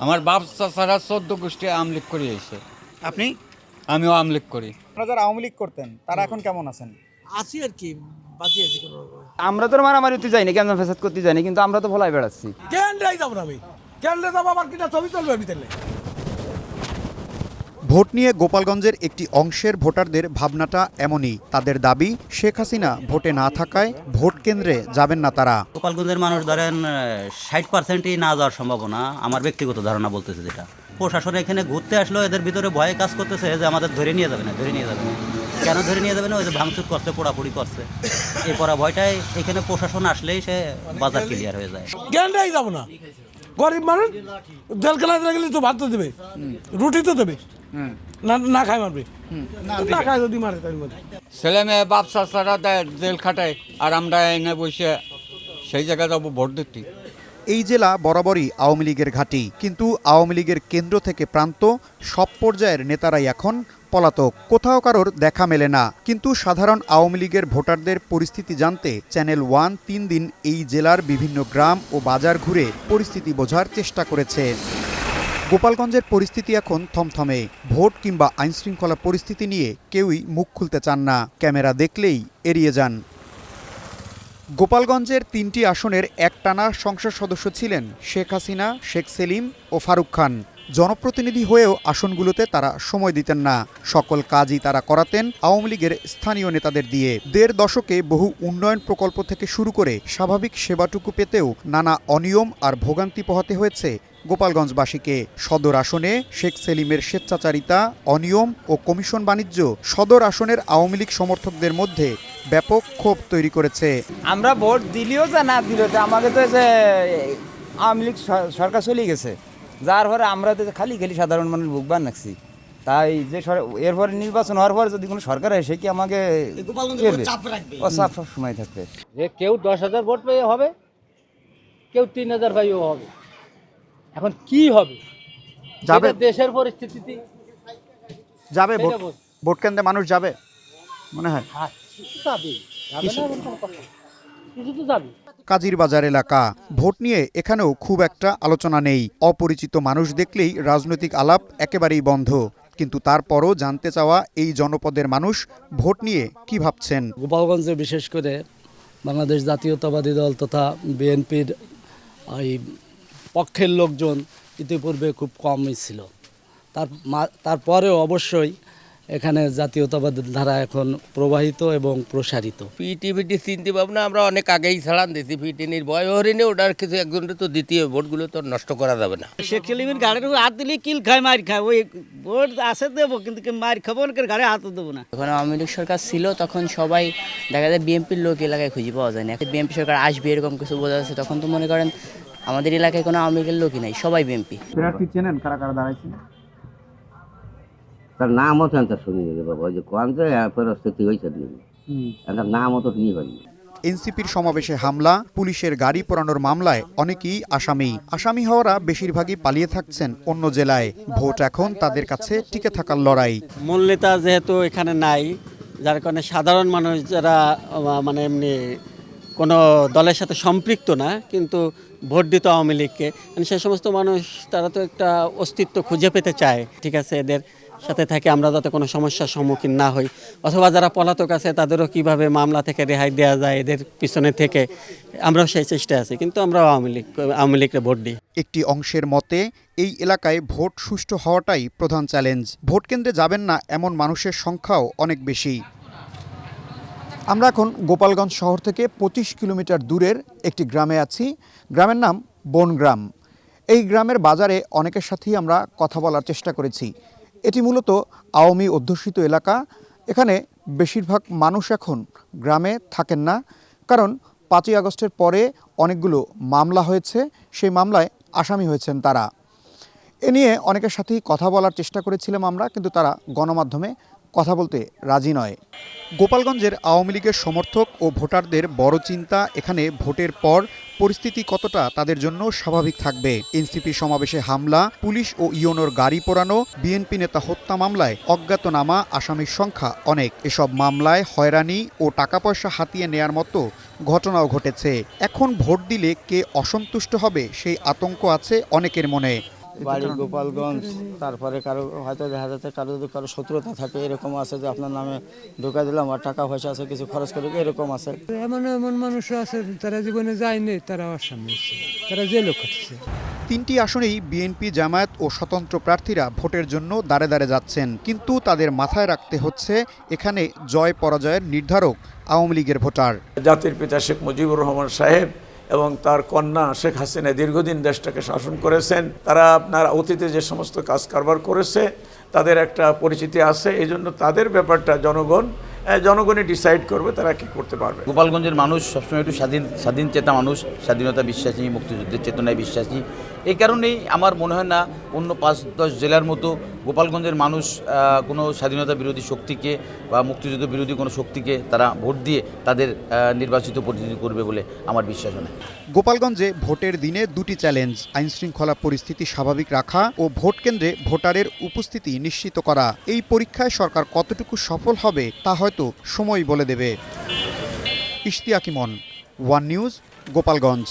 আমার বাপ চাচারা 14 গোষ্ঠী আওয়ামী লীগ করে এসে, আপনি? আমিও আওয়ামী লীগ করি। আপনারা যারা আওয়ামী লীগ করতেন তারা এখন কেমন আছেন? আছি আর কি, বাঁচি আছি কোনো রকমে। আমরা তো মারামারিতে যাইনি, কেমন ফেসাদ করতে যাইনি, কিন্তু আমরা তো ভোলাই বেড়াচ্ছি। কেন্দ্রেই যাবো না আমি, কেন্দ্রে যাবো আবার কিনা ছবি চলবে আমি তাহলে। ভোট নিয়ে গোপালগঞ্জের একটি অংশের ভোটারদের ভাবনাটা এমনই। তাদের দাবি, শেখ হাসিনা ভোটে না থাকায় ভোট কেন্দ্রে যাবেন না তারা। গোপালগঞ্জের মানুষ ধরেন 60%ই না যাওয়ার সম্ভাবনা, আমার ব্যক্তিগত ধারণা বলতেছে যেটা। প্রশাসন এখানে ঘুরতে আসলো, এদের ভিতরে ভয়ে কাজ করতেছে যে আমাদের ধরে নিয়ে যাবে না। কেন ধরে নিয়ে যাবে না? ওই যে ভাঙচুর করছে, পোড়াপুড়ি করছে, এই পড়া ভয়টাই। এখানে প্রশাসন আসলেই সে বাজার ক্লিয়ার হয়ে যায়। কেন্দ্রেই যাবো না, গরিব মানুষ জেল খেলাতে গেলে তো ভাত তো দেবে, রুটি তো দেবে, না খায় মারবে, না খায় যদি মারে তাই মারে। ছেলে মেয়ে বাপ চাচারা জেল খাটায়, আর আমরা এনে বসে সেই জায়গায় যাবো ভোট দিতে। এই জেলা বরাবরই আওয়ামী লীগের ঘাঁটি, কিন্তু আওয়ামী লীগের কেন্দ্র থেকে প্রান্ত সব পর্যায়ের নেতারাই এখন পলাতক। কোথাও কারোর দেখা মেলে না। কিন্তু সাধারণ আওয়ামী লীগের ভোটারদের পরিস্থিতি জানতে চ্যানেল 1 3 দিন এই জেলার বিভিন্ন গ্রাম ও বাজার ঘুরে পরিস্থিতি বোঝার চেষ্টা করেছে। গোপালগঞ্জের পরিস্থিতি এখন থমথমে। ভোট কিংবা আইনশৃঙ্খলা পরিস্থিতি নিয়ে কেউই মুখ খুলতে চান না, ক্যামেরা দেখলেই এড়িয়ে যান। গোপালগঞ্জের 3টি আসনের একটানা সংসদ সদস্য ছিলেন শেখ হাসিনা, শেখ সেলিম ও ফারুক খান। জনপ্রতিনিধি হয়েও আসনগুলোতে তারা সময় দিতেন না। সকল কাজই তারা করাতেন আওয়ামী লীগের স্থানীয় নেতাদের দিয়ে। 1.5 দশকে বহু উন্নয়ন প্রকল্প থেকে শুরু করে স্বাভাবিক সেবাটুকু পেতেও নানা অনিয়ম আর ভোগান্তি পোহাতে হয়েছে গোপালগঞ্জবাসীকে। সদর আসনে শেখ সেলিমের স্বেচ্ছাচারিতা, অনিয়ম ও কমিশন বাণিজ্য সদর আসনের আওয়ামী লীগ সমর্থকদের মধ্যে ব্যাপক ক্ষোভ তৈরি করেছে। আমরা ভোট দিলেও যা না দিলেও তা আমাকে তো যে আওয়ামী লীগ সরকার চলে গেছে, যার পরে আমরা তো খালি সাধারণ মানুষ ভুগবার নাকছি। তাই যে এরপরে নির্বাচন হওয়ার পরে যদি কোনো সরকার আসে, সে কি আমাকে চাপ সব সময় থাকবে। যে কেউ 10,000 ভোট পেয়ে হবে, কেউ 3,000 পাইও হবে। এখন কি হবে যাবে দেশের পরিস্থিতি, যাবে ভোট কেন্দ্রে মানুষ যাবে মনে হয়। কাজীরবাজার এলাকা, ভোট নিয়ে এখানেও খুব একটা আলোচনা নেই। অপরিচিত মানুষ দেখলেই রাজনৈতিক আলাপ একেবারেই বন্ধ। কিন্তু তারপরও জানতে চাওয়া এই জনপদের মানুষ ভোট নিয়ে কি ভাবছেন। গোপালগঞ্জে বিশেষ করে বাংলাদেশ জাতীয়তাবাদী দল তথা বিএনপির এই পক্ষের লোকজন ইতিপূর্বে খুব কমই ছিল। তারপরেও অবশ্যই এখানে জাতীয়তাবাদের ধারা এখন প্রবাহিত এবং প্রসারিত। পিটি চিন্তা ভাবনা আমরা অনেক আগেই ছাড়ান দিয়েছি। পিটিনির ভয় হরিণে ওটার কিছু একজনের তো দ্বিতীয় ভোটগুলো তো নষ্ট করা যাবে না। শেখ সেলিমের গাড়ির হাত দিলে কিল খায়, মার খায়। ওই ভোট আছে দেবো, কিন্তু মার খাবো না, গাড়ি হাত দেবো না। যখন আওয়ামী লীগ সরকার ছিল তখন সবাই দেখা যায় বিএনপির লোক এলাকায় খুঁজে পাওয়া যায় না। বিএনপি সরকার আসবে এরকম কিছু বোঝা যাচ্ছে, তখন তো মনে করেন আমাদের এলাকায় কোনো আওয়ামী লীগের লোকই নাই, সবাই বিএনপি। প্রার্থী চেনেন কারা কারা দাঁড়াইছে? তার নামও তো একটা শুনি বাবা, ওই যে কোন পরিস্থিতি হয়েছে তার নামও তো নিয়ে পারি। এনসিপির সমাবেশে হামলা, পুলিশের গাড়ি পোড়ানোর মামলায় অনেকেই আসামি হওয়ারা বেশিরভাগই পালিয়ে থাকছেন অন্য জেলায়। ভোট এখন তাদের কাছে টিকে থাকার লড়াই। মূল নেতা যেহেতু এখানে নাই, যার কারণে সাধারণ মানুষ যারা মানে এমনি কোনো দলের সাথে সম্পৃক্ত না, কিন্তু ভোট দিত আওয়ামী লীগকে, সে সমস্ত মানুষ তারা তো একটা অস্তিত্ব খুঁজে পেতে চায়। ঠিক আছে, এদের সাথে থাকে আমরা যাতে কোনো সমস্যার সম্মুখীন না হই, অথবা যারা পলাতক আছে তাদেরও কিভাবে মামলা থেকে রেহাই দেওয়া যায়, এদের পিছনে থেকে আমরাও সেই চেষ্টায় আছি। কিন্তু আমরা আওয়ামী লীগকে ভোট দিই। একটি অংশের মতে এই এলাকায় ভোট সুষ্ঠু হওয়াটাই প্রধান চ্যালেঞ্জ। ভোট কেন্দ্রে যাবেন না এমন মানুষের সংখ্যাও অনেক বেশি। আমরা এখন গোপালগঞ্জ শহর থেকে 25 কিলোমিটার দূরের একটি গ্রামে আছি। গ্রামের নাম বনগ্রাম। এই গ্রামের বাজারে অনেকের সাথেই আমরা কথা বলার চেষ্টা করেছি। এটি মূলত আওয়ামী অধ্যুষিত এলাকা। এখানে বেশিরভাগ মানুষ এখন গ্রামে থাকেন না, কারণ 5ই আগস্টের পরে অনেকগুলো মামলা হয়েছে, সেই মামলায় আসামি হয়েছেন তারা। এ নিয়ে অনেকের সাথেই কথা বলার চেষ্টা করেছিলাম আমরা, কিন্তু তারা গণমাধ্যমে কথা বলতে রাজি নয়। গোপালগঞ্জের আওয়ামী লীগের সমর্থক ও ভোটারদের বড় চিন্তা এখানে ভোটের পর পরিস্থিতি কতটা তাদের জন্য স্বাভাবিক থাকবে। এনসিপি সমাবেশে হামলা, পুলিশ ও ইউনোর গাড়ি পোড়ানো, বিএনপি নেতা হত্যা মামলায় অজ্ঞাতনামা আসামির সংখ্যা অনেক। এসব মামলায় হয়রানি ও টাকা পয়সা হাতিয়ে নেয়ার মতো ঘটনাও ঘটেছে। এখন ভোট দিলে কে অসন্তুষ্ট হবে সেই আতঙ্ক আছে অনেকের মনে। বাড়ি গোপালগঞ্জ, তারপরে কারো হয়তো দেখা যাচ্ছে কারো যদি কারো শত্রুতা থাকে, এরকম আছে যে আপনার নামে ঢোকা দিলাম আর টাকা পয়সা আছে কিছু খরচ করে, এরকম আছে। এমন এমন মানুষ আছে তারা জীবনে যায়নি, তারা আসামি, তারা জেলে খাটছে। 3টি আসনেই বিএনপি, জামায়াত ও স্বতন্ত্র প্রার্থীরা ভোটের জন্য দাঁড়ে দাঁড়ে যাচ্ছেন, কিন্তু তাদের মাথায় রাখতে হচ্ছে এখানে জয় পরাজয়ের নির্ধারক আওয়ামী লীগের ভোটার। জাতির পিতা শেখ মুজিবুর রহমান সাহেব এবং তার কন্যা শেখ হাসিনা দীর্ঘদিন দেশটাকে শাসন করেছেন। তারা আপনার অতীতে যে সমস্ত কাজ কারবার করেছে তাদের একটা পরিচিতি আছে, এই জন্য তাদের ব্যাপারটা জনগণই ডিসাইড করবে তারা কি করতে পারবে। গোপালগঞ্জের মানুষ সবসময় একটু স্বাধীন চেতা মানুষ, স্বাধীনতা বিশ্বাসী, মুক্তিযুদ্ধের চেতনায় বিশ্বাসী। এই কারণেই আমার মনে হয় না অন্য 5-10 জেলার মতো গোপালগঞ্জের মানুষ কোনো স্বাধীনতা বিরোধী শক্তিকে বা মুক্তিযুদ্ধ বিরোধী কোনো শক্তিকে তারা ভোট দিয়ে তাদের নির্বাচিত প্রতিনিধি করবে বলে আমার বিশ্বাস হয়। গোপালগঞ্জে ভোটের দিনে 2টি চ্যালেঞ্জ: আইনশৃঙ্খলা পরিস্থিতি স্বাভাবিক রাখা ও ভোট কেন্দ্রে ভোটারের উপস্থিতি নিশ্চিত করা। এই পরীক্ষায় সরকার কতটুকু সফল হবে তা হয়তো সময় বলে দেবে। ইশতিয়াক ইমন, ওয়ান নিউজ, গোপালগঞ্জ।